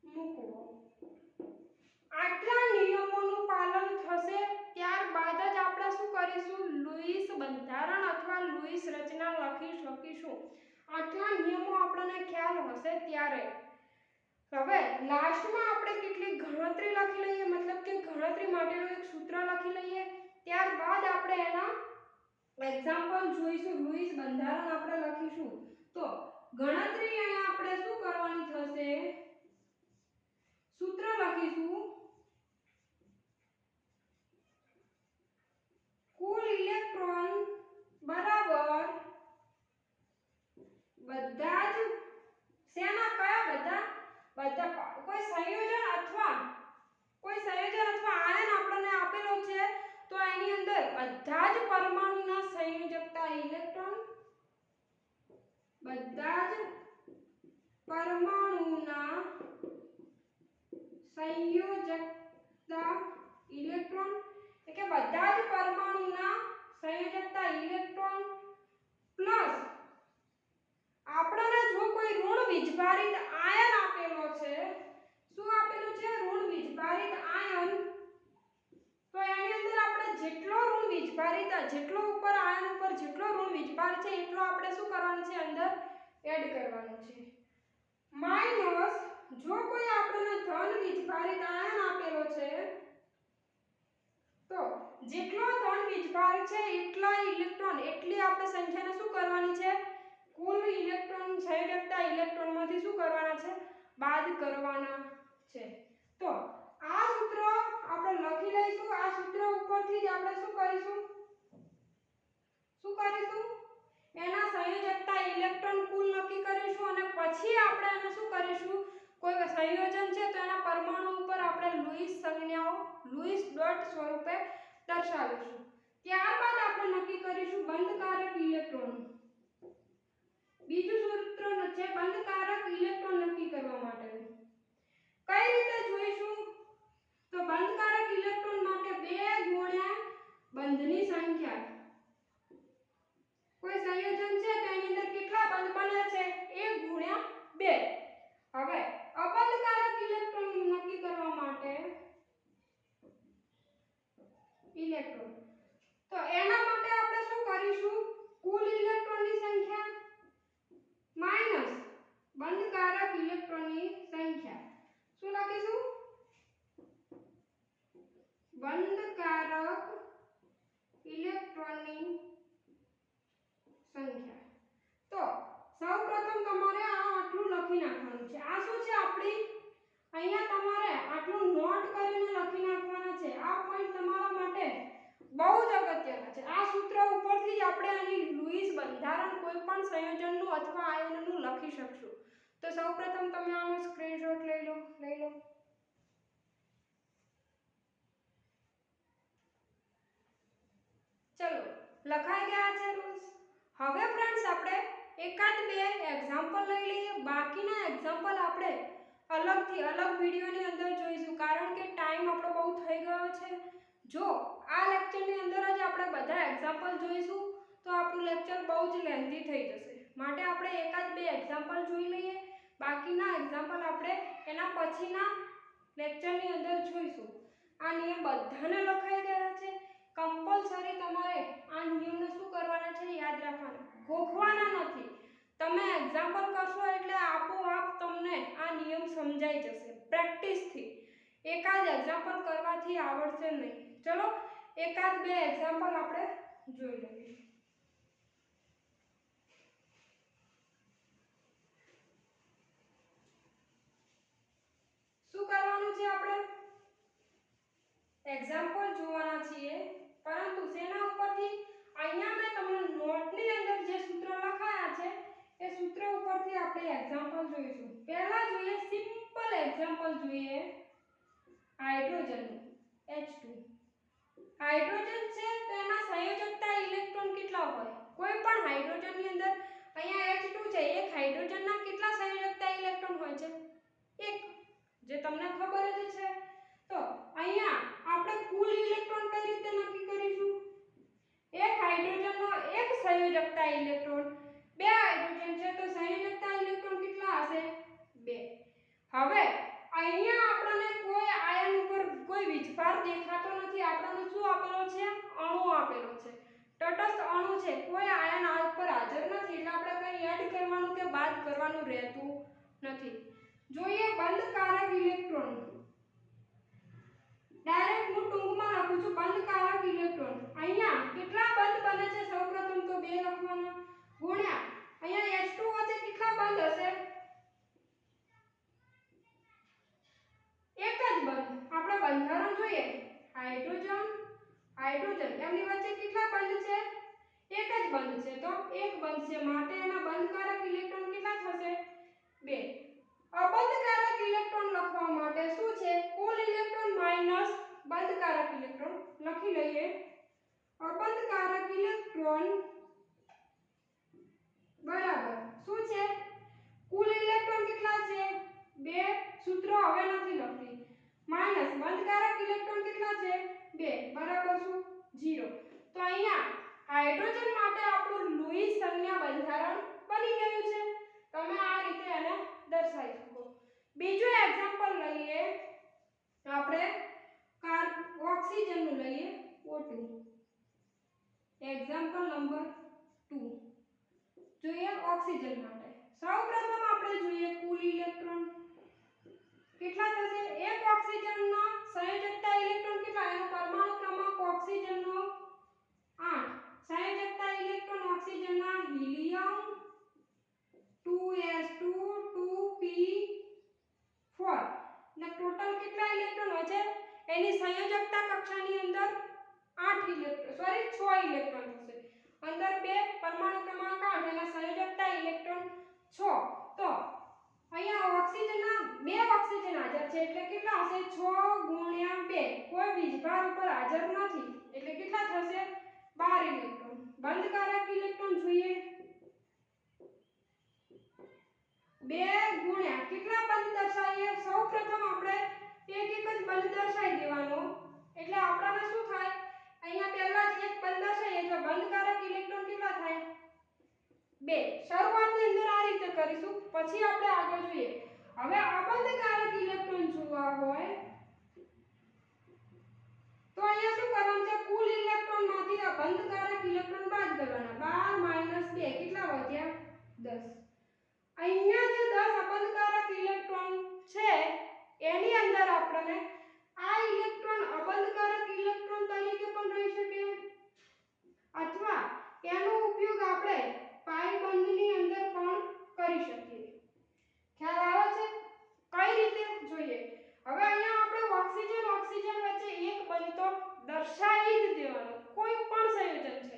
મૂકવો. આટલા નિયમોનું પાલન થશે ત્યારબાદ જ આપણે શું કરીશું? લુઈસ બંધારણ અથવા લુઈસ રચના લખી શકીશું. આટલા નિયમો આપણને ખ્યાલ હશે ત્યારે. હવે લાસ્ટમાં આપણે કેટલીક ગણતરી લખી લઈએ, મતલબ કે ગણતરી માટેનું એક સૂત્ર લખી લઈએ, ત્યારબાદ આપણે એના એક્ઝામ્પલ જોઈશું. લુઈસ બંધારણ આપણે લખીશું. તો ગણતરી અહીંયા આપણે શું કરવાની થશે? સૂત્ર લખીશું. કુલ ઇલેક્ટ્રોન બરાબર બધા જ શેના કયા બધા કોઈ સંયોજન અથવા આયન આપણને આપેલો છે તો એની અંદર બધા જ પરમાણુના સંયોજકતા ઇલેક્ટ્રોન, બધા જ પરમાણુના સંયોજકતા ઇલેક્ટ્રોન, એટલે બધા જ પરમાણુના સંયોજકતા ઇલેક્ટ્રોન પ્લસ આપણને જો કોઈ ઋણ વીજભારિત આયન આપેલો છે, શું આપેલું છે? ઋણ વીજભારિત આયન. તો એની અંદર આપણે જેટલો ઋણ વીજભારિત, જેટલો ઉપર આયન ઉપર જેટલો ઋણ વીજભાર છે એટલો આપણે શું કરવાનું છે? અંદર એડ કરવાનું છે. માઈનસ જો કોઈ આપણને ધન વીજભારિત આયન આપેલો છે તો જેટલો ધન વીજભાર છે એટલા ઇલેક્ટ્રોન, એટલી આપણે સંખ્યાને શું કરવાની છે? કુલ ઇલેક્ટ્રોન સંયોજકતા ઇલેક્ટ્રોનમાંથી શું કરવાના છે? બાદ કરવાના છે. તો આ સૂત્ર આપણે લખી લઈશું. આ સૂત્ર ઉપરથી જ આપણે શું કરીશું? એના સંયોજકતા ઇલેક્ટ્રોન કુલ નક્કી કરીશું અને પછી આપણે એને શું કરીશું? કોઈ સંયોજન છે તો એના પરમાણુ ઉપર આપણે લુઈસ સંજ્ઞાઓ, લુઈસ ડોટ સ્વરૂપે દર્શાવીશું. ત્યારબાદ આપણે નક્કી કરીશું બંધકારક ઇલેક્ટ્રોન. બીજું સૂત્ર છે બંધકારક ઇલેક્ટ્રોન નક્કી કરવા માટેનું. કઈ રીતે જોઈશું? તો બંધકારક ઇલેક્ટ્રોન માટે 2 ગુણ્યા બંધની સંખ્યા. કોઈ સંયોજન છે તો એની અંદર કેટલા બંધ બને છે? 1 ગુણ્યા 2. હવે અબંધકારક ઇલેક્ટ્રોન નક્કી કરવા માટે ઇલેક્ટ્રોન, તો એના માટે આપણે શું કરીશું? કુલ ઇલેક્ટ્રોનની સંખ્યા માઈનસ બંધકારક ઇલેક્ટ્રોનની સંખ્યા. શું લખીશું? બંધકારક ઇલેક્ટ્રોનની સંખ્યા. તો સૌપ્રથમ તમારે આ આટલું લખી નાખવાનું છે. આ શું છે? આપણી અહીંયા તમારે આટલું નોટ કરીને લખી નાખવાના છે. આ પોઈન્ટ તમારા માટે બહુ જ અગત્યના છે. આ સૂત્ર ઉપરથી જ આપણે આની લુઈસ બંધારણ કોઈ પણ સંયોજનનું અથવા આયનનું લખી શકશું. તો સૌપ્રથમ તમે આનો સ્ક્રીનશોટ લઈ લો. ચલો, લખાઈ ગયા છે રૂલ્સ. હવે ફ્રેન્ડ્સ આપણે એકાદ 2 એક્ઝામ્પલ લઈ લઈએ. બાકીના એક્ઝામ્પલ આપણે અલગથી અલગ વિડિયોની અંદર જોઈશું, કારણ કે ટાઈમ આપણો બહુ થઈ ગયો છે. જો આ લેક્ચરની અંદર જ આપણે બધા એક્ઝામ્પલ જોઈશું તો આપણું લેક્ચર બહુ જ લેન્ધી થઈ જશે. માટે આપણે એકાદ 2 એક્ઝામ્પલ જોઈ લઈએ. બાકીના એક્ઝામ્પલ આપણે એના પછીના લેક્ચરની અંદર જોઈશું. આ નિયમ બધાને લખાઈ ગયા છે. કમ્પલસરી તમારે આ નિયમને શું કરવાના છે, યાદ રાખવાના, ગોખવાના નથી. તમે એક્ઝામ્પલ કરશો એટલે આપોઆપ તમને આ નિયમ સમજાઈ જશે પ્રેક્ટિસથી. એકાદ એક્ઝામ્પલ કરવાથી આવડશે નહીં. ચલો એકાદ બે એક્ઝામ્પલ આપણે જોઈ લઈએ. શું કરવાનું છે, આપણે એક્ઝામ્પલ જોવાના છીએ, પરંતુ શેના ઉપરથી? અહીંયા મેં તમને નોટની અંદર જે સૂત્ર લખાયા છે એ સૂત્ર ઉપરથી આપણે એક્ઝામ્પલ જોઈશું. પહેલા જોઈએ સિમ્પલ એક્ઝામ્પલ જોઈએ હાઇડ્રોજનનું H2. હાઇડ્રોજન છે તો એના સંયોજકતા ઇલેક્ટ્રોન કેટલા હોય? કોઈ પણ હાઇડ્રોજનની અંદર અહીંયા H2 છે, એક હાઇડ્રોજનના કેટલા સંયોજકતા ઇલેક્ટ્રોન હોય છે? એક, જે તમને ખબર જ છે. તો અહીંયા આપણે કુલ ઇલેક્ટ્રોન કઈ રીતે નક્કી કરીશું? એક હાઇડ્રોજનનો એક સંયોજકતા ઇલેક્ટ્રોન, બે હાઇડ્રોજન છે તો સંયોજકતા ઇલેક્ટ્રોન કેટલા હશે? 2. હવે અહીંયા આપણને કોઈ આયન ઉપર કોઈ વીજભાર દેખાતો નથી. આપણને શું આપેલો છે? અણુ આપેલો છે, તટસ્થ અણુ છે, કોઈ આયન આ ઉપર હાજર નથી. એટલે આપણે કંઈ એડ કરવાનું કે બાદ કરવાનું રહેતું નથી. જોઈએ બંધકારક ઇલેક્ટ્રોન. ડાયરેક્ટ હું ટૂંકમાં લખું છું બંધકારક ઇલેક્ટ્રોન. અહીંયા કેટલા બંધ બને છે? સૌપ્રથમ તો 2 લખવાના ગુણ્યા અહીંયા H2 વચ્ચે કેટલા બંધ હશે? એક જ બંધ. આપણે બંધારણ જોઈએ હાઇડ્રોજન એમની વચ્ચે કેટલા બંધ છે? એક જ બંધ છે, તો એક બંધ છે, માટે એના બંધકારક ઇલેક્ટ્રોન કેટલા થશે? 2. અબંધકારક ઇલેક્ટ્રોન લખવા માટે શું છે? કુલ ઇલેક્ટ્રોન માઈનસ બંધકારક ઇલેક્ટ્રોન લખી લઈએ. અબંધકારક ઇલેક્ટ્રોન બરાબર શું છે? કુલ ઇલેક્ટ્રોન કેટલા છે? 2. સૂત્ર હવે નથી લખતી. માઈનસ બંધકારક ઇલેક્ટ્રોન કેટલા છે? 2 બરાબર શું? 0. તો અહીંયા હાઇડ્રોજન માટે આપણું લુઈસ સંજ્ઞા બંધારણ બની ગયું છે. તમે આ રીતે એને દર્શાવી શકો. બીજું એક્ઝામ્પલ લઈએ આપણે ઓક્સિજનનું લઈએ O2. એક્ઝામ્પલ નંબર 2 જોઈએ ઓક્સિજન માટે. સૌપ્રથમ આપણે જોઈએ કુલ ઇલેક્ટ્રોન કેટલા થશે? એક ઓક્સિજનનો સંયોજકતા ઇલેક્ટ્રોન કેટલા? એનો પરમાણુ ક્રમાંક ઓક્સિજનનો 8. સંયોજકતા ઇલેક્ટ્રોન ઓક્સિજનના હિલિયમ 2s2 2p4. ને ટોટલ કેટલા ઇલેક્ટ્રોન હોય છે? એની સંયોજકતા કક્ષાની અંદર 6 ઇલેક્ટ્રોન હશે. અંદર 2 પરમાણુ ક્રમાંક 8 એના સંયોજકતા ઇલેક્ટ્રોન 6. તો અહીંયા ઓક્સિજનના 2 ઓક્સિજન હાજર છે એટલે કેટલા હશે? 6 ગુણ્યા 2. કોઈ વીજભાર ઉપર હાજર નથી એટલે કેટલા થશે? 12 ઇલેક્ટ્રોન. બંધકારક ઇલેક્ટ્રોન જોઈએ 2 ગુણ્યા કેટલા બંધ દર્શાવીએ? સૌપ્રથમ આપણે એક જ બંધ દર્શાવી દેવાનો એટલે આપણને શું થાય? અહીંયા પહેલા જ એક બંધ દર્શાવીએ એટલે બંધકારક ઇલેક્ટ્રોન કેટલા થાય? 2. શરૂઆતની અંદર આ રીતે કરીશું, પછી આપણે આગળ જોઈએ. હવે અબંધકારક ઇલેક્ટ્રોન જોવા હોય તો અહીંયા શું કરવાનું છે? કુલ ઇલેક્ટ્રોનમાંથી અબંધકારક ઇલેક્ટ્રોન બાદ કરવાના. 12 - 2 કેટલા વધ્યા? 10. અહીંયા જે 10 અબંધકારક ઇલેક્ટ્રોન છે એની અંદર આપણને આ ઇલેક્ટ્રોન અબંધકારક ઇલેક્ટ્રોન તરીકે પણ રહી શકે અથવા એનો ઉપયોગ આપણે પાઇ બંધની અંદર પણ કરી શકીએ. ખ્યાલ આવે છે? કઈ રીતે જોઈએ. હવે અહીંયા આપણે ઓક્સિજન વચ્ચે એક બંધ તો દર્શાવી જ દેવાનો. કોઈ પણ સંયોજન છે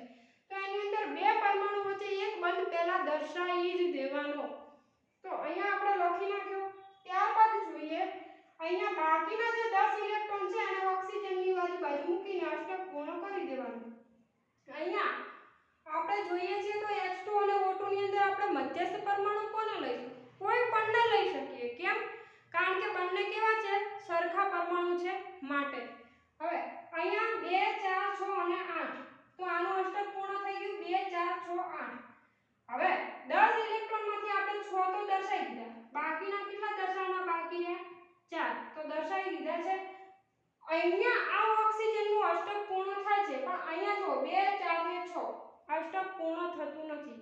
તો એની અંદર 2 પરમાણુ વચ્ચે એક બંધ પહેલા દર્શાવી જ દેવાનો. તો અહીંયા આપણે લખી નાખ્યો. ત્યારબાદ જોઈએ અહીંયા બાકીના જે 10 ઇલેક્ટ્રોન છે એને ઓક્સિજનની વાળી બાજુ મૂકીને અષ્ટક પૂર્ણ કરી દેવાનું. અહીંયા આપણે જોઈએ છીએ તો H2 અને O2 ની અંદર આપણે મધ્યસ્થ પરમાણુ કોને લઈશું? કોઈ પણને લઈ શકીએ. કેમ? કારણ કે બંને કેવા છે? સરખા પરમાણુ છે માટે. હવે અહીંયા 2 4 6 અને 8. તો આનું અષ્ટક પૂર્ણ થઈ ગયું 2 4 6 8. હવે 10 ઇલેક્ટ્રોનમાંથી આપણે 6 તો દર્શાવી દીધા. બાકીના કેટલા દર્શાવવાના બાકી રહ્યા? 4. તો દર્શાવી દીધા છે. અહીંયા આ ઓક્સિજનનું અષ્ટક પૂર્ણ થાય છે પણ જો 2 4 ને 6 અષ્ટક પૂર્ણ થતું નથી.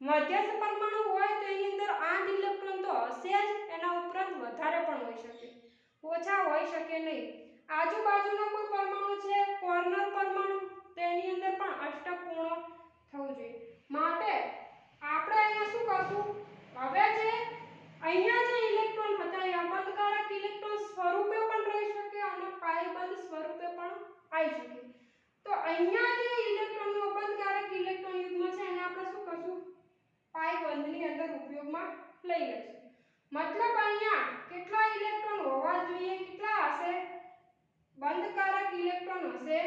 મધ્યસ્થ પરમાણુ હોય તો એની અંદર 8 ઇલેક્ટ્રોન તો હશે જ, એના ઉપરાંત વધારે પણ હોઈ શકે, ઓછા હોઈ શકે નહીં. આજુબાજુનો કોઈ પરમાણુ છે કોર્નર પરમાણુ, તેની અંદર પણ અષ્ટક પૂર્ણ થવું જોઈએ. માટે આપણે અહીંયા શું કરશું, હવે જે અહીંયા જે ઇલેક્ટ્રોન હતા એ અબંધકારક ઇલેક્ટ્રોન સ્વરૂપે પણ રહી શકે અને પાયબંધ સ્વરૂપે પણ આવી શકે. તો અહીંયા જે ઇલેક્ટ્રોનનો અબંધકારક ઇલેક્ટ્રોન યુગ્મ છે એને આપણે શું કરશું, પાયબંધની અંદર ઉપયોગમાં લઈ લઈશું. મતલબ અહીંયા કેટલા ઇલેક્ટ્રોન હોવા જોઈએ, કેટલા હશે, બંધકારક ઇલેક્ટ્રોન હશે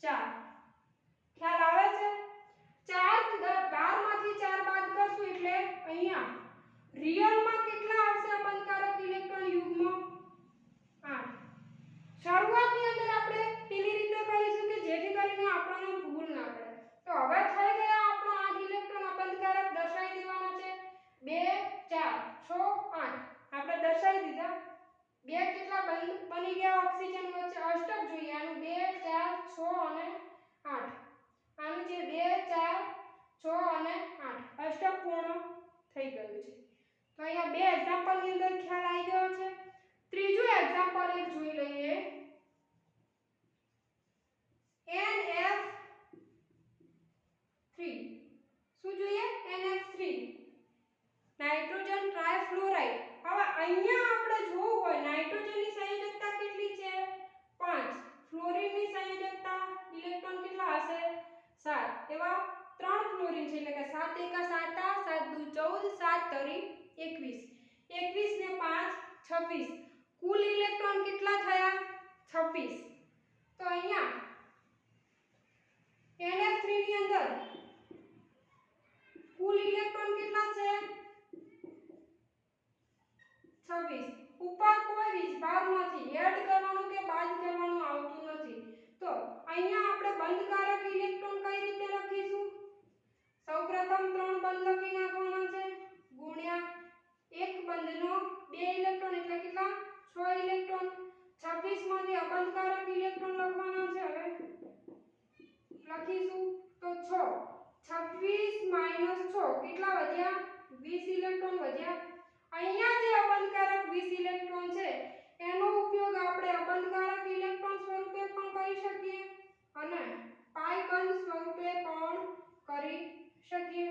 4. ખ્યાલ આવે છે? 4 12 માંથી 4 બાદ કરશું એટલે અહીંયા રિયલમાં કેટલા આવશે અબંધકારક ઇલેક્ટ્રોન યુગ્મ 8. શરૂઆતની અંદર આપણે પેલી રીતે કરીશું કે જેથી કરીને આપણને ભૂલ ના પડે. તો હવે થઈ ગયા આપણો 8 ઇલેક્ટ્રોન અબંધકારક દર્શાવી દેવાના છે. 2 4 6 8 આપણે દર્શાવી દીધા. 2 કેટલા બની ગયા ઓક્સિજન વચ્ચે અષ્ટક જોઈએ, આનું 2 4 6 અને 8. આનું જે 2 4 6 અને 8 અષ્ટક પૂર્ણ થઈ ગયું છે. તો અહીંયા બે એક્ઝામ્પલ ની અંદર ખ્યાલ આવી ગયો છે. ત્રીજું એક્ઝામ્પલ એક જોઈ લઈએ. NF3 શું જોઈએ, NF3 નાઇટ્રોજન ટ્રાયફ્લોરાઇડ. હવે અહીંયા આપણે જોવું હોય નાઇટ્રોજનની સંયોજકતા કેટલી છે 5, ફ્લોરીનની સંયોજકતા ઇલેક્ટ્રોન કેટલા હશે 7. એવા 3 ફ્લોરીન છે એટલે કે 7 એકા 7 7 દુ 14 7 તરી 21, 21 ને 5 26, કુલ ઇલેક્ટ્રોન કેટલા થયા 26. તો અહીંયા NF3 ની અંદર કુલ ઇલેક્ટ્રોન કેટલા છે 26. ઉપર કોઈ વિભાગ નથી, એડ કરવાનું કે બાદ કરવાનું આવતું નથી. તો અહીંયા આપણે બંધકારક ઇલેક્ટ્રોન કઈ રીતે લખીશું, સૌપ્રથમ 3 બંધ લખી નાખવાના છે ગુણ્યા એક બંધનો 2 ઇલેક્ટ્રોન એટલે કેટલા 6 ઇલેક્ટ્રોન. 26 માંથી અબંધકારક ઇલેક્ટ્રોન લખવાના છે. હવે લખીશું તો 6, 26 - 6 કેટલા વધ્યા 20 ઇલેક્ટ્રોન વધ્યા. અહીંયા જે અબંધકારક 20 ઇલેક્ટ્રોન છે એનો ઉપયોગ આપણે અબંધકારક ઇલેક્ટ્રોન સ્વરૂપે પણ કરી શકીએ અને પાયબંધ સ્વરૂપે પણ કરી શકીએ.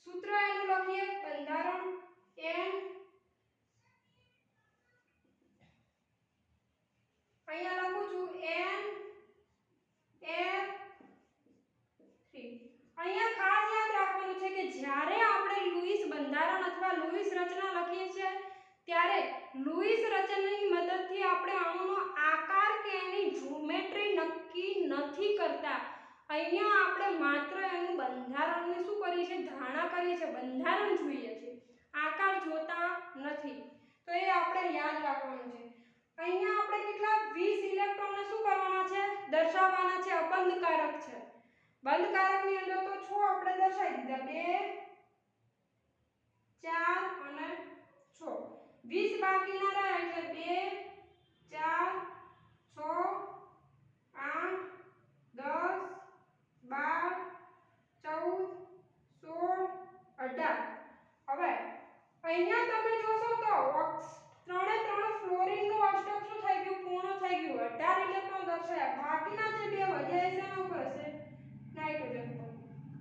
સૂત્ર એનું લખીએ, બંધારણ N અહીંયા લખું છું NF3. અહીંયા ખાસ યાદ રાખવાનું છે કે જ્યારે આપણે લુઈસ બંધારણ અથવા લુઈસ રચના લખીએ છીએ ત્યારે લુઈસ રચનાની મદદથી આપણે અણુનો આકાર કે એની જ્યોમેટ્રી નક્કી નથી કરતા. અહીંયા આપણે માત્ર એનું બંધારણને શું કરીએ છીએ, ધારણા કરીએ છીએ, બંધારણ જોઈએ છે, આકાર જોતા નથી. તો એ આપણે યાદ રાખવાનું છે. અહીંયા આપણે કેટલા 20 ઇલેક્ટ્રોનને શું કરવાના છે, દર્શાવવાના છે, અબંધકારક છે. બંધકારકની અંદર તો 6 આપણે દર્શાવી દીધા, 2 4 અને 6. 20 બાકી ના રહ્યા એટલે 2 4 6 8 10 12 14 16 18. હવે અહીંયા તમે જોશો તો ત્રણે ત્રણ ફ્લોરીનનું અષ્ટક શું થઈ ગયું, પૂર્ણ થઈ ગયું. 18 ઇલેક્ટ્રોન દર્શાવ્યા. બાકીના જે 2 વધ્યા છે એના ઉપર હશે નાઇટ્રોજન પર.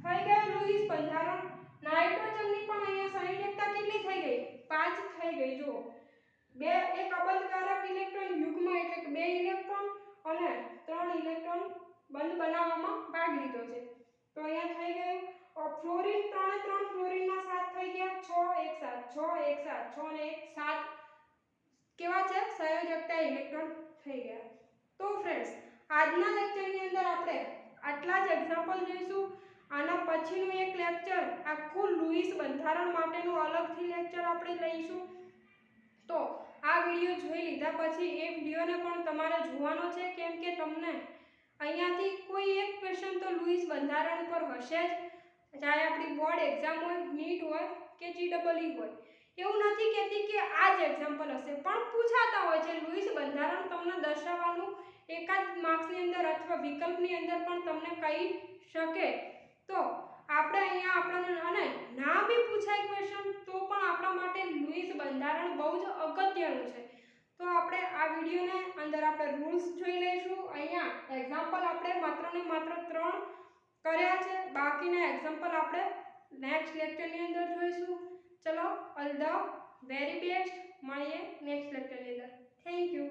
થઈ ગયું લુઈસ બંધારણ. નાઇટ્રોજનની પણ અહીંયા સંયોજકતા કેટલી થઈ ગઈ 5 થઈ ગઈ. જો એક અબંધકારક ઇલેક્ટ્રોન યુગ્મ એટલે કે 2 ઇલેક્ટ્રોન અને 3 ઇલેક્ટ્રોન બંધ બનાવવામાં ભાગ લીધો છે. તો અહીંયા થઈ ગયું ફ્લોરીન, ત્રણે ત્રણ ફ્લોરીનના 7 થઈ ગયા, 6 1 7 6 1 7 6 ને 1 7 કેવા છે સંયોજકતા ઇલેક્ટ્રોન થઈ ગયા. તો ફ્રેન્ડ્સ આજના લેક્ચરની અંદર આપણે આટલા જ એક્ઝામ્પલ જોઈશું. આના પછીનું એક લેક્ચર આખું લુઈસ બંધારણ માટેનું અલગથી લેક્ચર આપણે લઈશું. તો આ વિડિયો જોઈ લીધા પછી એ વિડિયોને પણ તમારે જોવાનો છે, કેમ કે તમને અહીંયાથી કોઈ એક ક્વેશ્ચન તો લુઈસ બંધારણ પર હશે જ, ચાહે આપણી બોર્ડ એક્ઝામ હોય, નીટ હોય કે GEE હોય. એવું નથી કહેતી કે આ જ એક્ઝામ્પલ હશે, પણ પૂછાતા હોય છે. લુઈસ બંધારણ તમને દર્શાવવાનું એકાદ માર્ક્સની અંદર અથવા વિકલ્પની અંદર પણ તમને કહી શકે તો આપણે અહીંયા આપણને અને ના બી પૂછાય ક્વેશ્ચન તો પણ આપણા માટે લુઈસ બંધારણ બહુ જ અગત્યનું છે. તો આપણે આ વિડિયોને અંદર આપણે રૂલ્સ જોઈ લઈશું. અહીંયા એક્ઝામ્પલ આપણે માત્ર ને માત્ર 3 કર્યા છે, બાકીના એક્ઝામ્પલ આપણે નેક્સ્ટ લેક્ચરની અંદર જોઈશું. ચલો ઓલ ધ વેરી બેસ્ટ, મળીએ નેક્સ્ટ લેક્ચરની અંદર. Thank you.